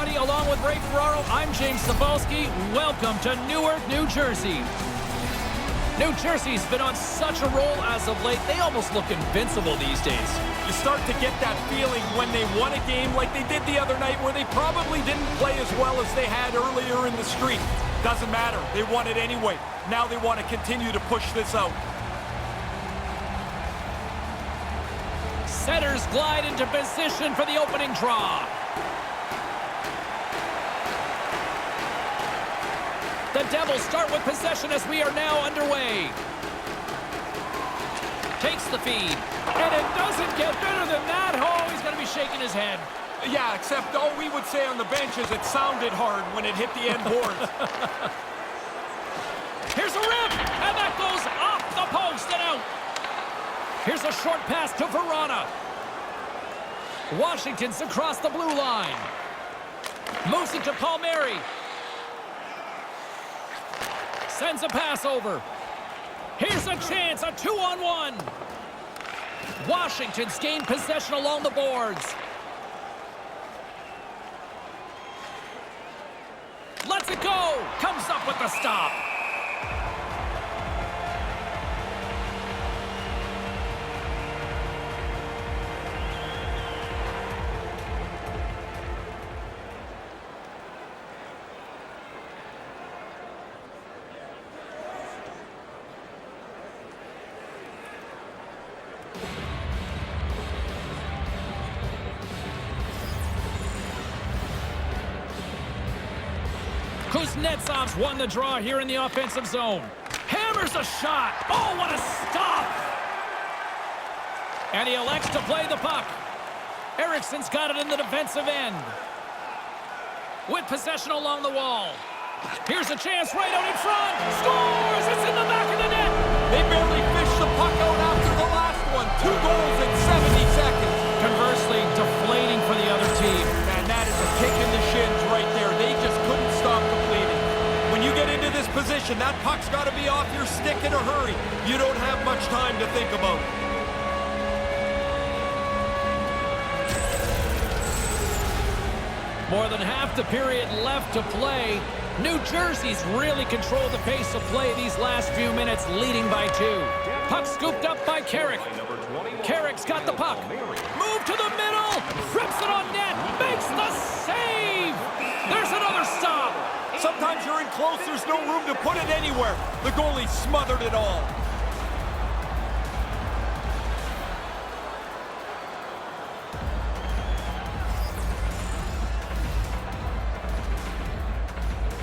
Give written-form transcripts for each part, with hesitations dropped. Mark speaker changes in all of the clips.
Speaker 1: everybody. Along with Ray Ferraro, I'm James Cebulski. Welcome to Newark, New Jersey. New Jersey's been on such a roll as of late, they almost look invincible these days.
Speaker 2: You start to get that feeling when they won a game like they did the other night where they probably didn't play as well as they had earlier in the streak. Doesn't matter. They won it anyway. Now they want to continue to push this out.
Speaker 1: Setters glide into position for the opening draw. The Devils start with possession as we are now underway. Takes the feed. And it doesn't get better than that. Oh, he's going to be shaking his head.
Speaker 2: Yeah, except all we would say on the bench is it sounded hard when it hit the end boards.
Speaker 1: Here's a rip, and that goes off the post and out. Here's a short pass to Verona. Washington's across the blue line. Moves it to Palmieri. Sends a pass over. Here's a chance, a 2-on-1. Washington's gained possession along the boards. Lets it go. Comes up with the stop. Kuznetsov's won the draw here in the offensive zone. Hammers a shot. Oh, what a stop! And he elects to play the puck. Ericsson's got it in the defensive end. With possession along the wall. Here's a chance right out in front. Scores! It's in the back of the net.
Speaker 2: They barely fished the puck out after the last one. 2 goals in 70 seconds.
Speaker 1: Conversely, deflating for the other team.
Speaker 2: And that is a kick in the shins right there. They just couldn't stop the bleeding. When you get into this position, that puck's got to be off your stick in a hurry. You don't have much time to think about it.
Speaker 1: More than half the period left to play. New Jersey's really controlled the pace of play these last few minutes, leading by 2. Puck scooped up by Carrick. Carrick's got the puck. Move to the middle. Rips it on net. Makes the save. There's another stop.
Speaker 2: Sometimes you're in close, there's no room to put it anywhere. The goalie smothered it all.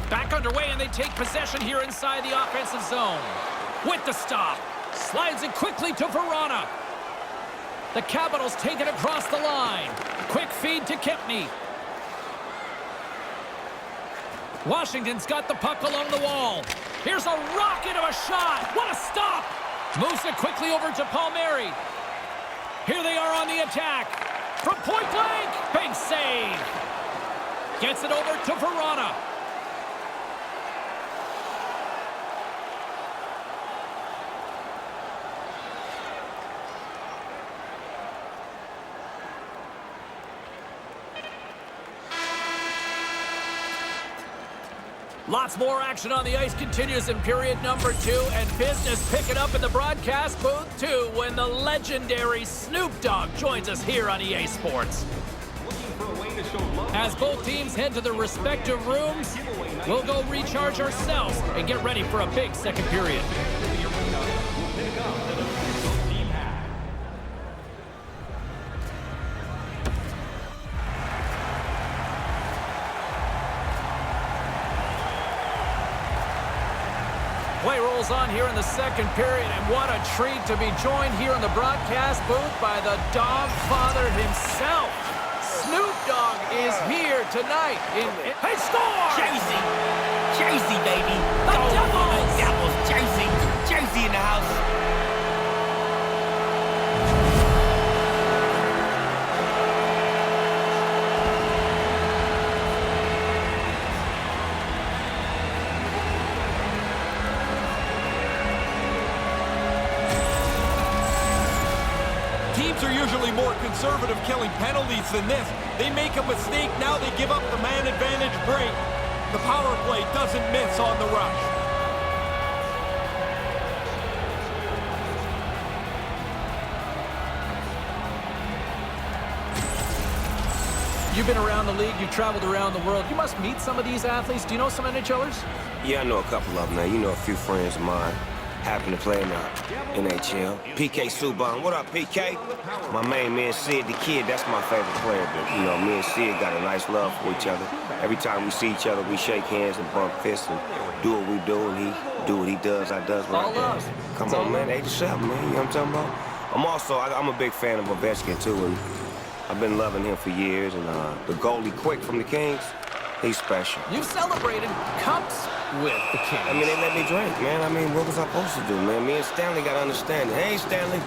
Speaker 1: Back underway, and they take possession here inside the offensive zone. With the stop. Slides it quickly to Verona. The Capitals take it across the line. Quick feed to Kempny. Washington's got the puck along the wall. Here's a rocket of a shot. What a stop. Moves it quickly over to Palmieri. Here they are on the attack. From point blank. Big save. Gets it over to Verona. Lots more action on the ice continues in period number 2, and business picking up in the broadcast booth too when the legendary Snoop Dogg joins us here on EA Sports. As both teams head to their respective rooms, we'll go recharge ourselves and get ready for a big second period. Play rolls on here in the second period, and what a treat to be joined here in the broadcast booth by the Dog Father himself. Snoop Dogg is here tonight. Hey, score!
Speaker 3: Jersey! Jersey, baby!
Speaker 1: The Devils!
Speaker 3: Devils! Jersey! Jersey in the house!
Speaker 2: Teams are usually more conservative killing penalties than this. They make a mistake, now they give up the man advantage. great. The power play doesn't miss on the rush.
Speaker 1: You've been around the league, you've traveled around the world. You must meet some of these athletes. Do you know some NHLers?
Speaker 4: Yeah, I know a couple of them now. You know, a few friends of mine happen to play in the NHL. PK Subban. What up, PK? My main man, Sid the Kid, that's my favorite player. But, you know, me and Sid got a nice love for each other. Every time we see each other, we shake hands and bump fists and do what we do, and he do what he does, I does what I does. Come on, man, 87, man, you know what I'm talking about? I'm a big fan of Ovechkin, too, and I've been loving him for years, and the goalie Quick from the Kings, he's special.
Speaker 1: You celebrated cups with the Kings.
Speaker 4: I mean, they let me drink, man. I mean, what was I supposed to do, man? Me and Stanley got to understand it. Hey, Stanley.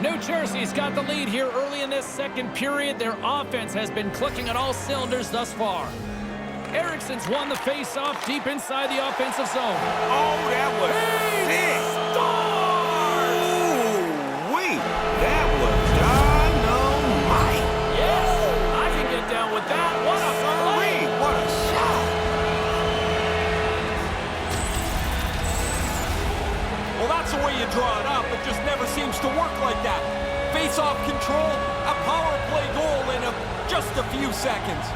Speaker 1: New Jersey's got the lead here early in this second period. Their offense has been clicking on all cylinders thus far. Ericsson's won the face-off deep inside the offensive zone.
Speaker 4: Oh, that was sick. Ooh-wee. That was dynamite.
Speaker 1: Yes, I can get down with that. What a play.
Speaker 4: What a shot.
Speaker 2: Well, that's the way you draw it up. It just never seems to work like that. Face-off control, a power play goal in just a few seconds.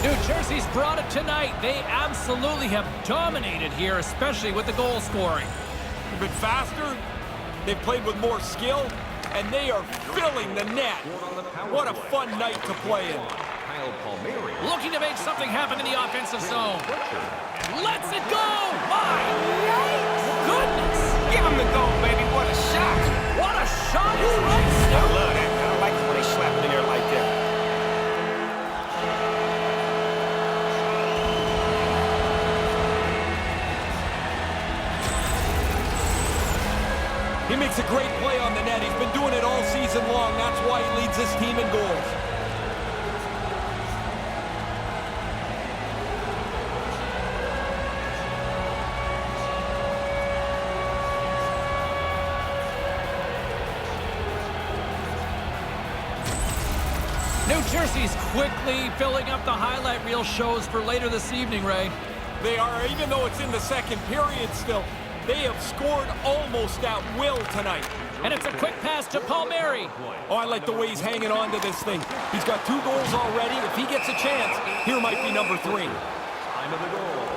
Speaker 1: New Jersey's brought it tonight. They absolutely have dominated here, especially with the goal scoring.
Speaker 2: They've been faster, they've played with more skill, and they are filling the net. What a fun night to play in.
Speaker 1: Looking to make something happen in the offensive zone. Lets it go! My goodness!
Speaker 4: Give him the goal, baby. What a shot.
Speaker 1: What a shot is right,
Speaker 4: I
Speaker 1: Snoop.
Speaker 4: love that, man. I like it when they slap it in there like that.
Speaker 2: He makes a great play on the net. He's been doing it all season long. That's why he leads his team in goals.
Speaker 1: New Jersey's quickly filling up the highlight reel shows for later this evening, Ray.
Speaker 2: They are, even though it's in the second period still, they have scored almost at will tonight.
Speaker 1: And it's a quick pass to Palmieri.
Speaker 2: Oh, I like the way he's hanging on to this thing. He's got 2 goals already. If he gets a chance, here might be number 3.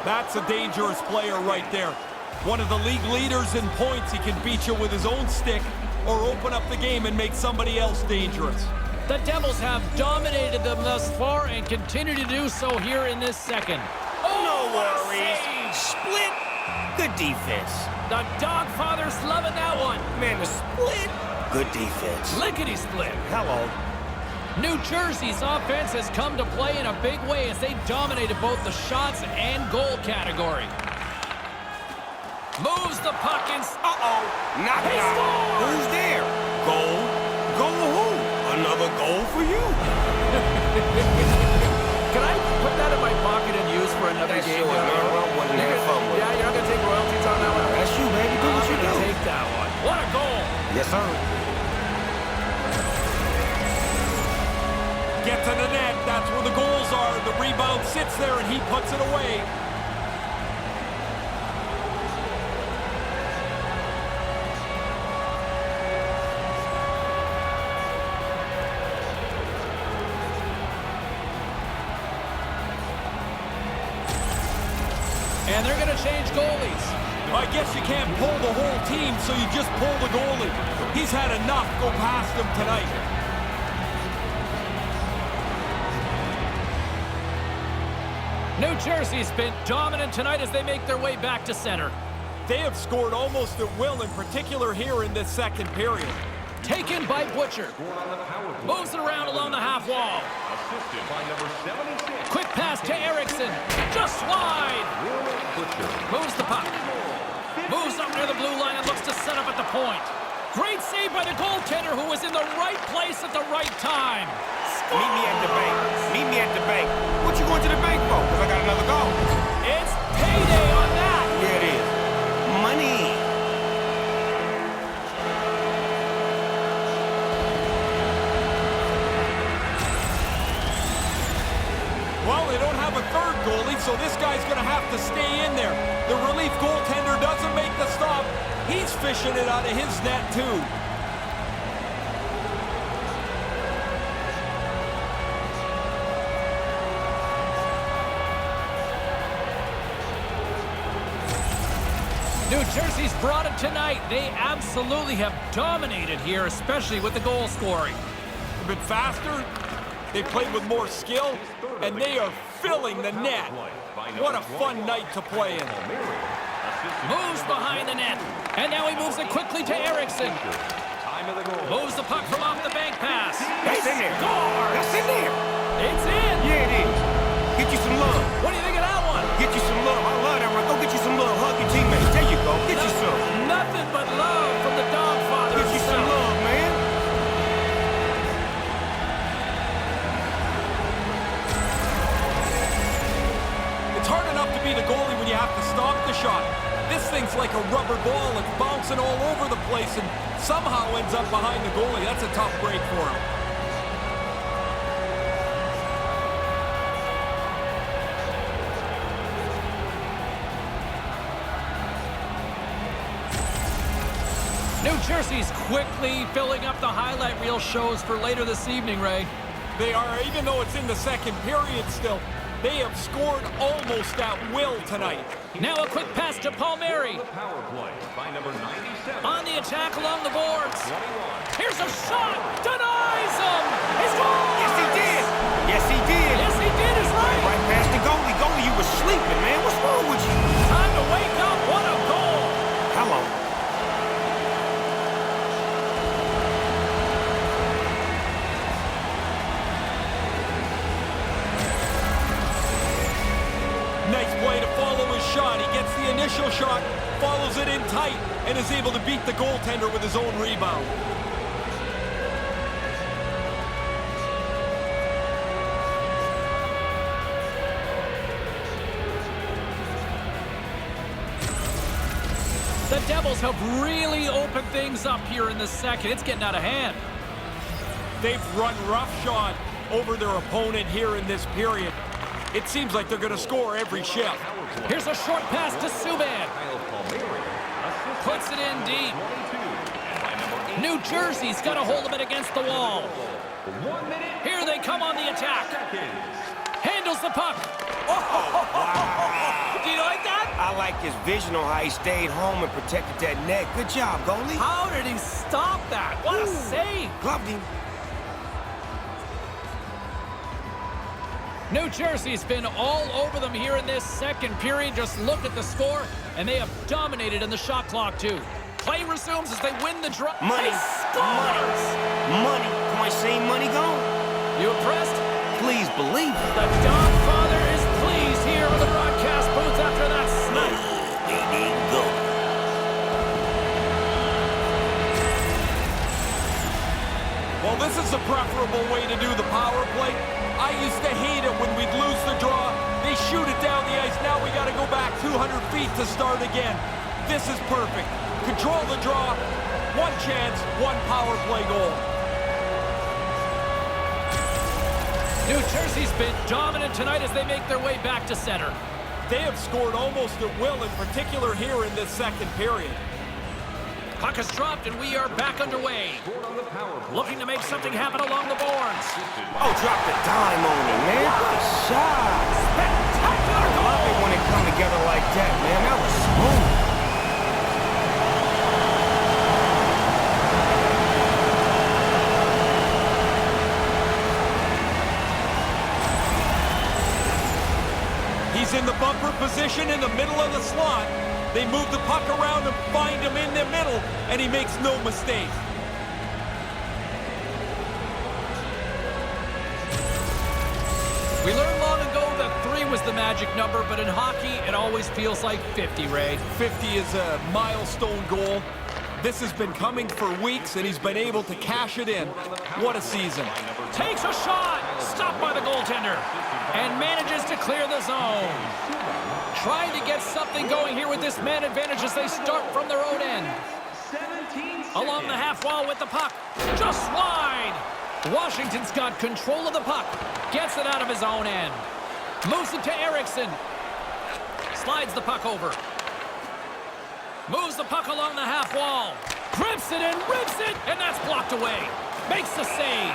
Speaker 2: That's a dangerous player right there. One of the league leaders in points. He can beat you with his own stick or open up the game and make somebody else dangerous.
Speaker 1: The Devils have dominated them thus far and continue to do so here in this second.
Speaker 4: No
Speaker 1: what a
Speaker 4: worries.
Speaker 1: save.
Speaker 4: Split. Good defense.
Speaker 1: The Dogfather's loving that one.
Speaker 4: Man, the split. Good defense.
Speaker 1: Lickety split.
Speaker 4: Hello.
Speaker 1: New Jersey's offense has come to play in a big way as they dominated both the shots and goal category. Moves the puck and...
Speaker 4: Uh-oh. Knock
Speaker 1: He
Speaker 4: it out.
Speaker 1: scores!
Speaker 4: Who's there? Goal. Goal who? Another goal for you.
Speaker 1: Can I put that in my pocket and use for another
Speaker 4: That's
Speaker 1: game?
Speaker 4: yours, man. Well, wasn't having fun with it.
Speaker 1: Yeah, you're not going to take royalties on that one?
Speaker 4: That's you, baby. Do what you do.
Speaker 1: Take that one. What a goal.
Speaker 4: Yes, sir.
Speaker 2: Get to the net. That's where the goals are. The rebound sits there, and he puts it away.
Speaker 1: And they're going to change goalies.
Speaker 2: I guess you can't pull the whole team, so you just pull the goalie. He's had enough go past him tonight.
Speaker 1: New Jersey's been dominant tonight as they make their way back to center.
Speaker 2: They have scored almost at will, in particular here in this second period.
Speaker 1: Taken by Butcher. Moves it around along the half wall. Quick pass to Ericsson. Just wide. Moves the puck. Moves up near the blue line and looks to set up at the point. Great save by the goaltender who was in the right place at the right time.
Speaker 4: Meet me at the bank. Meet me at the bank. What you going to the bank for? Because I got another goal.
Speaker 1: It's payday on
Speaker 2: This guy's going to have to stay in there. The relief goaltender doesn't make the stop. He's fishing it out of his net, too.
Speaker 1: New Jersey's brought it tonight. They absolutely have dominated here, especially with the goal scoring.
Speaker 2: They've been faster, they played with more skill, and they are filling the net. What a fun night to play in.
Speaker 1: Moves behind the net, and now he moves it quickly to Erickson. Moves the puck from off the bank pass.
Speaker 4: That's in there.
Speaker 1: Scores!
Speaker 4: That's in there.
Speaker 1: It's in!
Speaker 4: Yeah, it is. Get you some love.
Speaker 1: What do you think of that one?
Speaker 4: Get you some love. I love that one. Go get you some love. Hug your teammates. There you go. Get you some.
Speaker 1: Nothing but love from the dog father.
Speaker 4: Get you some love, man.
Speaker 2: It's hard enough to be the goalie when you have to stop the shot. This thing's like a rubber ball. It's bouncing all over the place and somehow ends up behind the goalie. That's a tough break for him.
Speaker 1: New Jersey's quickly filling up the highlight reel shows for later this evening, Ray.
Speaker 2: They are, even though it's in the second period still, they have scored almost at will tonight.
Speaker 1: Now a quick pass to Palmieri. On the attack along the boards. Here's a shot. Denies him. He scores!
Speaker 4: Yes, he did. Yes, he did.
Speaker 1: Yes, he did. Is right.
Speaker 4: Right past the goalie. Goalie, you were sleeping, man. What's wrong with you?
Speaker 1: Time to wake up. What a goal.
Speaker 4: Hello.
Speaker 2: Nice play to follow his shot. He gets the initial shot, follows it in tight, and is able to beat the goaltender with his own rebound.
Speaker 1: The Devils have really opened things up here in the second. It's getting out of hand.
Speaker 2: They've run roughshod over their opponent here in this period. It seems like they're going to score every shift.
Speaker 1: Here's a short pass to Subban. Puts it in deep. New Jersey's got a hold of it against the wall. Here they come on the attack. Handles the puck.
Speaker 4: Oh, wow.
Speaker 1: Do you like that?
Speaker 4: I like his vision on how he stayed home and protected that net. Good job, goalie.
Speaker 1: How did he stop that? What a save.
Speaker 4: Gloved him.
Speaker 1: New Jersey's been all over them here in this second period. Just look at the score, and they have dominated in the shot clock, too. Play resumes as they win the draw.
Speaker 4: Money.
Speaker 1: He scores!
Speaker 4: Money. Point seen, money gone.
Speaker 1: You impressed?
Speaker 4: Please believe it.
Speaker 1: The Dogfather is pleased here on the broadcast booth after that snipe.
Speaker 2: Well, this is a preferable way to do the power play. I used to hate it when we'd lose the draw. They shoot it down the ice. Now we got to go back 200 feet to start again. This is perfect. Control the draw. One chance, one power play goal.
Speaker 1: New Jersey's been dominant tonight as they make their way back to center.
Speaker 2: They have scored almost at will, in particular here in this second period.
Speaker 1: Puck is dropped, and we are back underway. Looking to make something happen along the boards.
Speaker 4: Oh, drop the dime on him, man. Good shot.
Speaker 1: Spectacular
Speaker 4: I love it
Speaker 1: goal!
Speaker 4: when it come together like that, man. That was smooth.
Speaker 2: He's in the bumper position in the middle of the slot. They move the puck around and find him in the middle, and he makes no mistake.
Speaker 1: We learned long ago that 3 was the magic number, but in hockey, it always feels like 50, Ray.
Speaker 2: 50 is a milestone goal. This has been coming for weeks, and he's been able to cash it in. What a season.
Speaker 1: Takes a shot, stopped by the goaltender, and manages to clear the zone. Trying to get something going here with this man advantage as they start from their own end. Along the half wall with the puck, just wide. Washington's got control of the puck, gets it out of his own end. Moves it to Erickson. Slides the puck over. Moves the puck along the half wall. Grips it and rips it, and that's blocked away. Makes the save.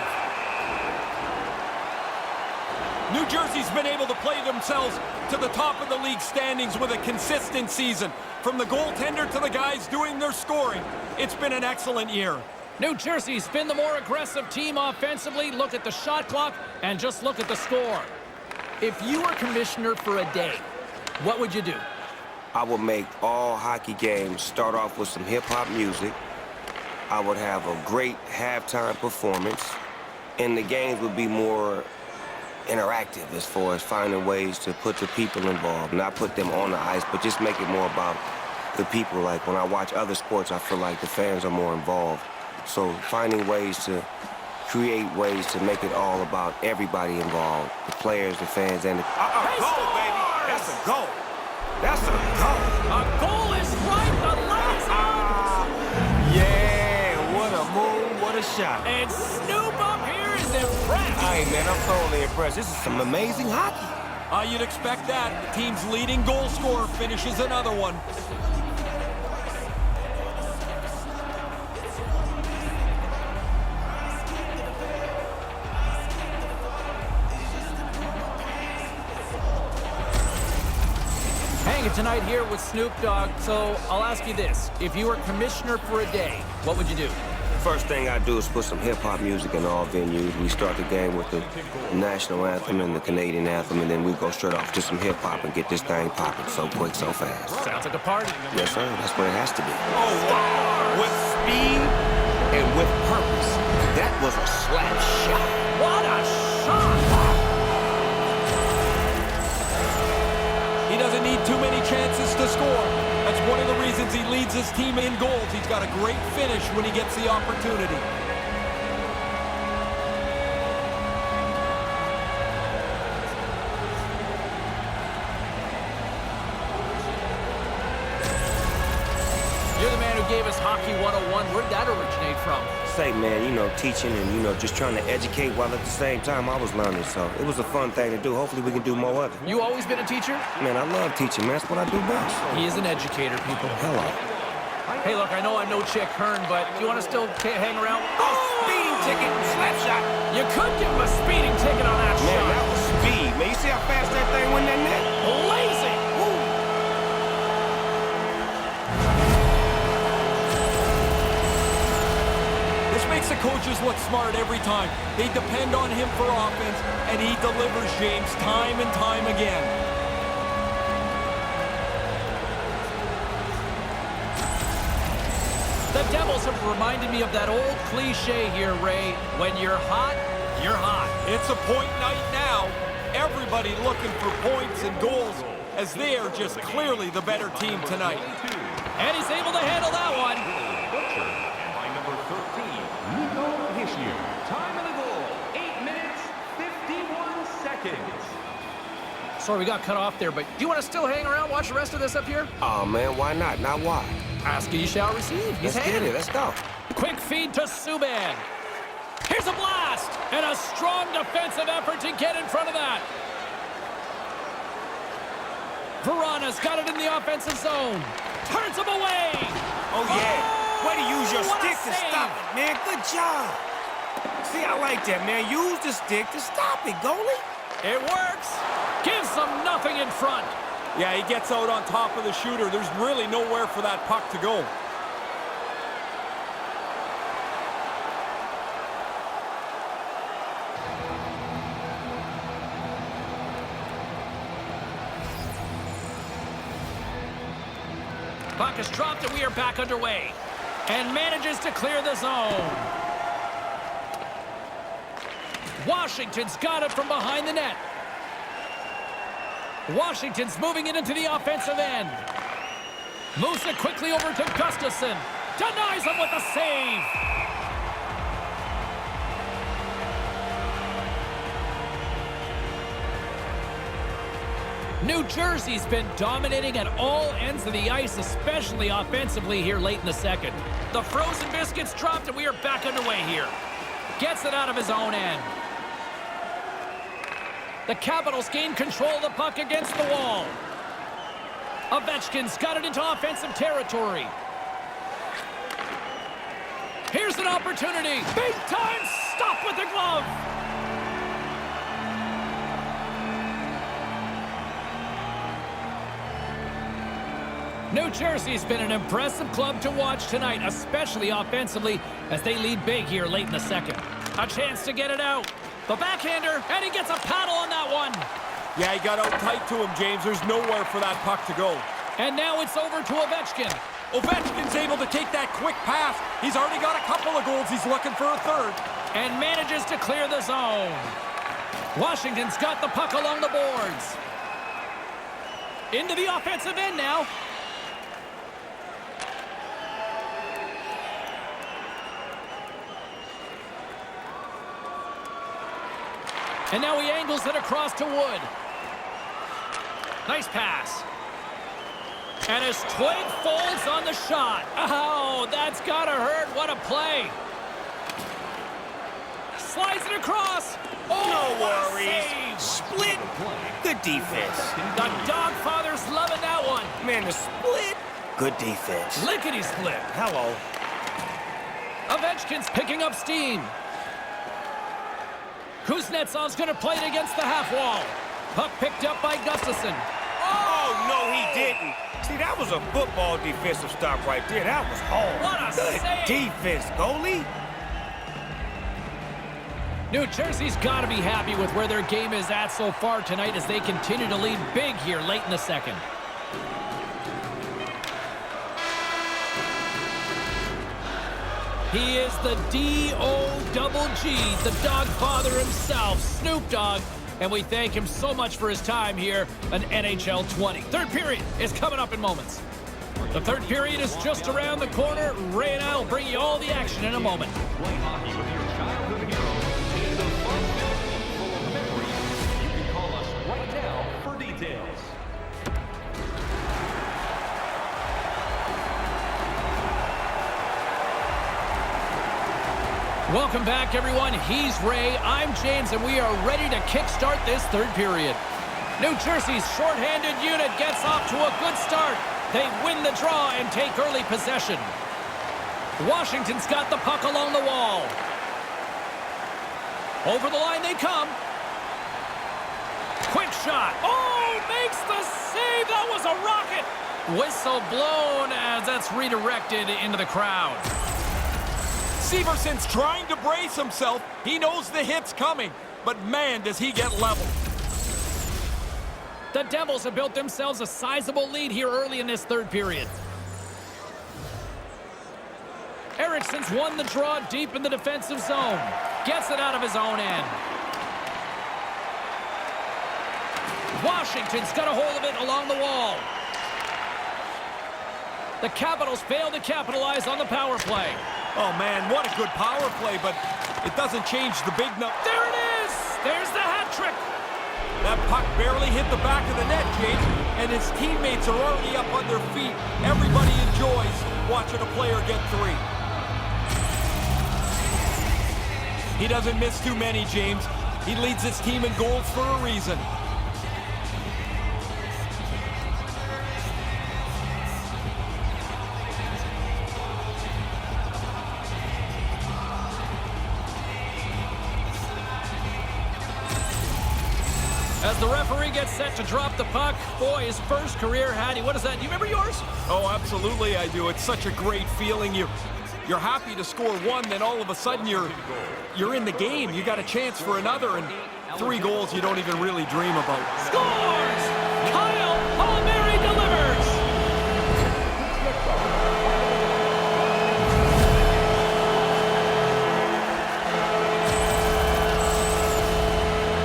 Speaker 2: New Jersey's been able to play themselves to the top of the league standings with a consistent season. From the goaltender to the guys doing their scoring, it's been an excellent year.
Speaker 1: New Jersey's been the more aggressive team offensively. Look at the shot clock and just look at the score. If you were commissioner for a day, what would you do?
Speaker 4: I would make all hockey games start off with some hip-hop music. I would have a great halftime performance, and the games would be more interactive as far as finding ways to put the people involved, not put them on the ice, but just make it more about the people. Like when I watch other sports, I feel like the fans are more involved. So finding ways to create ways to make it all about everybody involved, the players, the fans, and the... goal, baby! That's a goal! That's a goal!
Speaker 1: A goal is right, the light is on!
Speaker 4: Yeah, what a move, what a shot.
Speaker 1: And Snoop up here is impressed.
Speaker 4: Hey, man, I'm totally impressed. This is some amazing hockey.
Speaker 2: You'd expect that. The team's leading goal scorer finishes another one.
Speaker 1: Hanging tonight here with Snoop Dogg, so I'll ask you this. If you were commissioner for a day, what would you do?
Speaker 4: First thing I do is put some hip-hop music in all venues. We start the game with the national anthem and the Canadian anthem, and then we go straight off to some hip-hop and get this thing popping so quick, so fast.
Speaker 1: Sounds like a party.
Speaker 4: Yes, sir. That's what it has to be. Oh, wow. With speed and with purpose. That was a slap shot.
Speaker 1: What a shot!
Speaker 2: He doesn't need too many chances to score. That's one of the reasons he leads his team in goals. He's got a great finish when he gets the opportunity.
Speaker 1: You're the man who gave us Hockey 101. Where'd that originate from?
Speaker 4: Say, man, you know, teaching and, you know, just trying to educate while at the same time I was learning. So it was a fun thing to do. Hopefully we can do more of it.
Speaker 1: You always been a teacher?
Speaker 4: Man, I love teaching, man. That's what I do best.
Speaker 1: He is an educator, people.
Speaker 4: Hello.
Speaker 1: Hey, look, I know I'm no Chick Hearn, but do you want to still hang around?
Speaker 4: Oh, speeding ticket, slap shot.
Speaker 1: You could give him a speeding ticket on that
Speaker 4: Man,
Speaker 1: shot.
Speaker 4: that was speed. Man, you see how fast that thing went in that net?
Speaker 1: Blazing!
Speaker 2: This makes the coaches look smart every time. They depend on him for offense, and he delivers, James, time and time again.
Speaker 1: The Devils have reminded me of that old cliche here, Ray. When you're hot, you're hot.
Speaker 2: It's a point night now. Everybody looking for points and goals, as they are just clearly the better team tonight.
Speaker 1: And he's able to handle that one.
Speaker 5: By number 13, time of the goal, 8 minutes, 51 seconds.
Speaker 1: Sorry, we got cut off there, but do you want to still hang around, watch the rest of this up here?
Speaker 4: Oh, man, why not? Not why.
Speaker 1: Ask and you shall receive. He's
Speaker 4: Let's get it. Let's go.
Speaker 1: Quick feed to Subban. Here's a blast! And a strong defensive effort to get in front of that. Verana's got it in the offensive zone. Turns him away.
Speaker 4: Oh, yeah. Way to use your
Speaker 1: what a
Speaker 4: stick to
Speaker 1: save.
Speaker 4: stop it, man. Good job. See, I like that, man. Use the stick to stop it, goalie.
Speaker 1: It works. Gives them nothing in front.
Speaker 2: Yeah, he gets out on top of the shooter. There's really nowhere for that puck to go.
Speaker 1: Puck is dropped and we are back underway. And manages to clear the zone. Washington's got it from behind the net. Washington's moving it into the offensive end. Moves it quickly over to Gustafsson. Denies him with the save. New Jersey's been dominating at all ends of the ice, especially offensively here late in the second. The frozen biscuits dropped and we are back underway here. Gets it out of his own end. The Capitals gain control of the puck against the wall. Ovechkin's got it into offensive territory. Here's an opportunity. Big time stop with the glove. New Jersey's been an impressive club to watch tonight, especially offensively, as they lead big here late in the second. A chance to get it out. The backhander, and he gets a paddle on that one.
Speaker 2: Yeah, he got out tight to him, James. There's nowhere for that puck to go.
Speaker 1: And now it's over to Ovechkin.
Speaker 2: Ovechkin's able to take that quick pass. He's already got a couple of goals. He's looking for a third.
Speaker 1: And manages to clear the zone. Washington's got the puck along the boards. Into the offensive end now. And now he angles it across to Wood. Nice pass. And his twig folds on the shot. Oh, that's gotta hurt. What a play. Slides it across. Oh,
Speaker 3: No
Speaker 1: what a
Speaker 3: worries.
Speaker 1: save.
Speaker 3: Split. Good defense.
Speaker 1: The Dogfather's loving that one.
Speaker 3: Man, the split. Good defense.
Speaker 1: Lickety split.
Speaker 3: Hello.
Speaker 1: Ovechkin's picking up steam. Kuznetsov's going to play it against the half wall. Puck picked up by Gustafsson.
Speaker 3: Oh, no, he didn't. See, that was a football defensive stop right there. That was hard.
Speaker 1: What a
Speaker 3: Good
Speaker 1: save.
Speaker 3: defense, goalie.
Speaker 1: New Jersey's got to be happy with where their game is at so far tonight as they continue to lead big here late in the second. He is the D-O-double-G, the Dogfather himself, Snoop Dogg, and we thank him so much for his time here on NHL 20. Third period is coming up in moments. The third period is just around the corner. Ray and I will bring you all the action in a moment.
Speaker 5: Play hockey with your childhood heroes in the fun-filled game full of memories. You can call us right now for details.
Speaker 1: Welcome back, everyone. He's Ray, I'm James, and we are ready to kickstart this third period. New Jersey's shorthanded unit gets off to a good start. They win the draw and take early possession. Washington's got the puck along the wall. Over the line they come. Quick shot. Oh, makes the save. That was a rocket. Whistle blown as that's redirected into the crowd.
Speaker 2: Severson's trying to brace himself. He knows the hit's coming, but man, does he get leveled.
Speaker 1: The Devils have built themselves a sizable lead here early in this third period. Ericsson's won the draw deep in the defensive zone. Gets it out of his own end. Washington's got a hold of it along the wall. The Capitals fail to capitalize on the power play.
Speaker 2: Oh, man, what a good power play, but it doesn't change the big number.
Speaker 1: There it is! There's the hat trick!
Speaker 2: That puck barely hit the back of the net, James, and his teammates are already up on their feet. Everybody enjoys watching a player get three. He doesn't miss too many, James. He leads his team in goals for a reason.
Speaker 1: As the referee gets set to drop the puck, boy, his first career hattie. What is that? Do you remember yours?
Speaker 2: Oh, absolutely I do. It's such a great feeling. You're happy to score one, then all of a sudden you're in the game. You got a chance for another, and 3 goals you don't even really dream about.
Speaker 1: Scores! Kyle Palmieri delivers!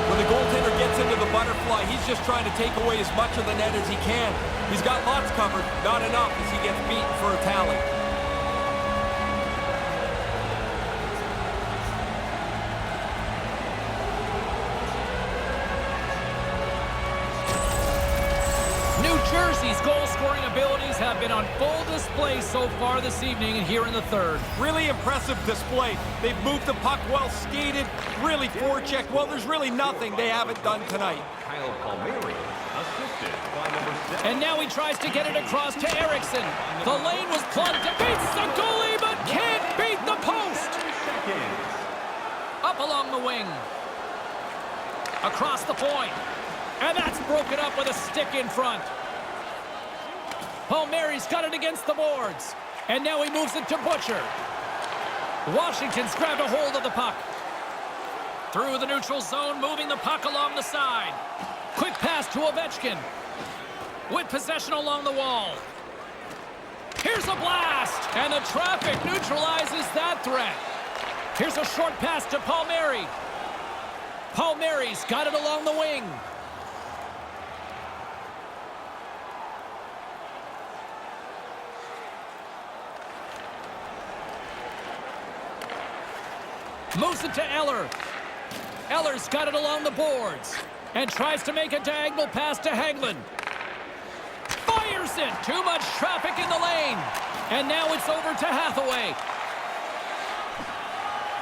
Speaker 2: When the goaltender gets into the butterfly, he's just trying to take away as much of the net as he can. He's got lots covered, not enough as he gets beaten for a tally.
Speaker 1: New Jersey's goal-scoring abilities have been on full display so far this evening and here in the third.
Speaker 2: Really impressive display. They've moved the puck well, skated, really forechecked. Well, there's really nothing they haven't done tonight.
Speaker 5: Kyle Palmieri, assisted by number
Speaker 1: And now he tries to get it across to Erickson. The lane was plugged. Beats the goalie, but can't beat the post. Up along the wing. Across the point. And that's broken up with a stick in front. Palmieri's got it against the boards. And now he moves it to Butcher. Washington's grabbed a hold of the puck. Through the neutral zone, moving the puck along the side. Quick pass to Ovechkin. With possession along the wall. Here's a blast. And the traffic neutralizes that threat. Here's a short pass to Palmieri. Palmieri's got it along the wing. Moves it to Eller. Eller's got it along the boards. And tries to make a diagonal pass to Hagelin. Fires it. Too much traffic in the lane. And now it's over to Hathaway.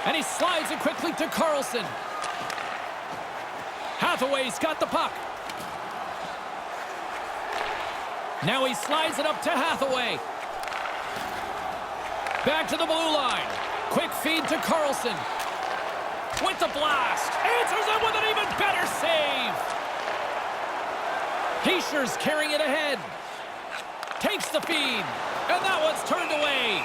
Speaker 1: And he slides it quickly to Carlson. Hathaway's got the puck. Now he slides it up to Hathaway. Back to the blue line. Quick feed to Carlson. With the blast. Answers it with an even better save. Heischer's carrying it ahead. Takes the feed. And that one's turned away.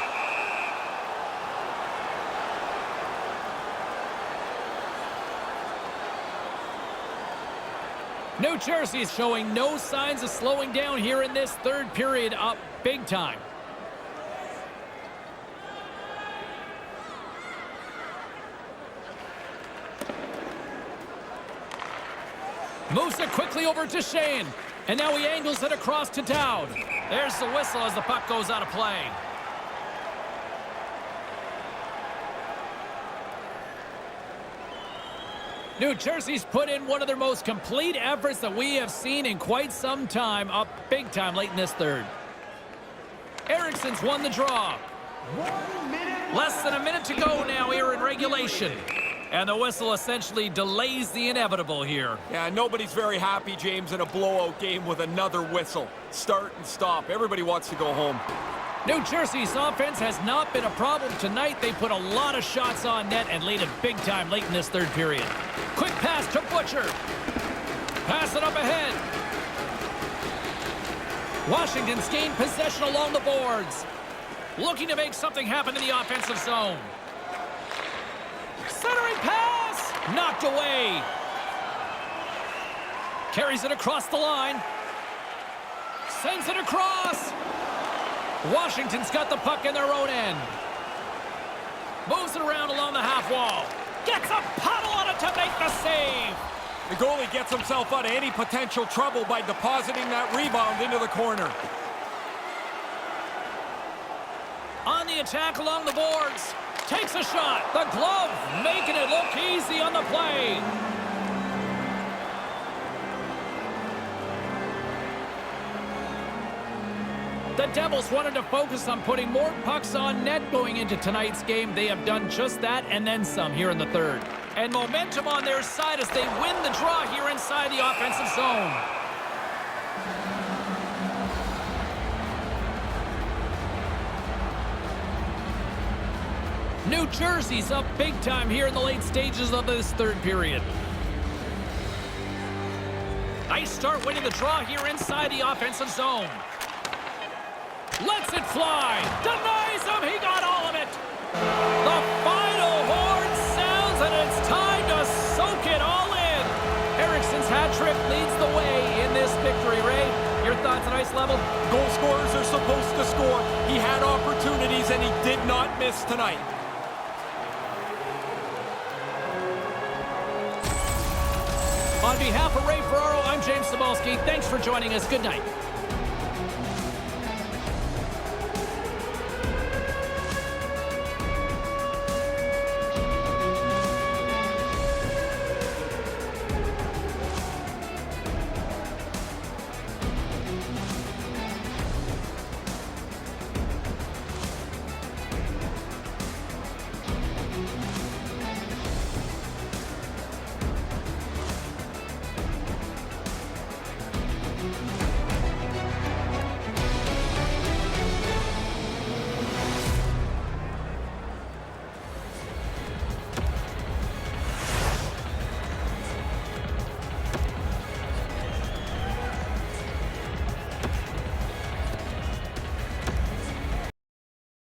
Speaker 1: New Jersey's showing no signs of slowing down here in this third period, up big time. Moves it quickly over to Shane. And now he angles it across to Dowd. There's the whistle as the puck goes out of play. New Jersey's put in one of their most complete efforts that we have seen in quite some time, up big time late in this third. Erickson's won the draw. Less than a minute to go now here in regulation. And the whistle essentially delays the inevitable here.
Speaker 2: Yeah, nobody's very happy, James, in a blowout game with another whistle. Start and stop. Everybody wants to go home.
Speaker 1: New Jersey's offense has not been a problem tonight. They put a lot of shots on net and lead it big time late in this third period. Quick pass to Butcher. Pass it up ahead. Washington's gained possession along the boards. Looking to make something happen in the offensive zone. Centering pass! Knocked away. Carries it across the line. Sends it across. Washington's got the puck in their own end. Moves it around along the half wall. Gets a paddle on it to make the save.
Speaker 2: The goalie gets himself out of any potential trouble by depositing that rebound into the corner.
Speaker 1: On the attack along the boards. Takes a shot. The glove making it look easy on the play. The Devils wanted to focus on putting more pucks on net going into tonight's game. They have done just that and then some here in the third. And momentum on their side as they win the draw here inside the offensive zone. New Jersey's up big time here in the late stages of this third period. Nice start winning the draw here inside the offensive zone. Lets it fly. Denies him. He got all of it. The final horn sounds and it's time to soak it all in. Ericsson's hat trick leads the way in this victory, Ray. Your thoughts at ice level?
Speaker 2: Goal scorers are supposed to score. He had opportunities and he did not miss tonight.
Speaker 1: On behalf of Ray Ferraro, I'm James Cybulski. Thanks for joining us. Good night.